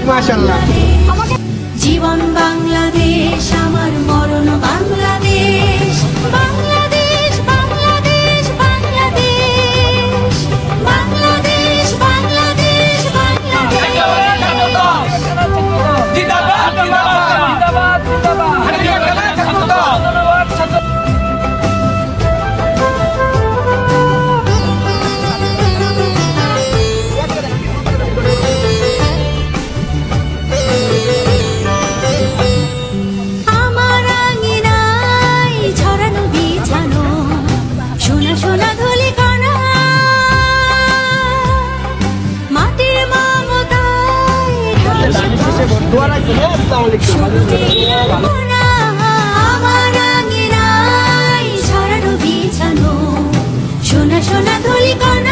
মাশাআল্লাহ। জীবন বাংলাদেশ, আমার মরণ বাংলাদেশ। বাংলাদেশ বাংলাদেশ বাংলাদেশ, বাংলাদেশ বাংলাদেশ বাংলাদেশ। জিন্দাবাদ জিন্দাবাদ জিন্দাবাদ জিন্দাবাদ। আমার আঙিনায় ছড়ানো বিছানো সোনা সোনা ধূলিকণা, মাটির মমতায় শক্তির আলপনা। আমার আঙিনায় ছড়ানো বিছানো সোনা সোনা ধূলিকণা,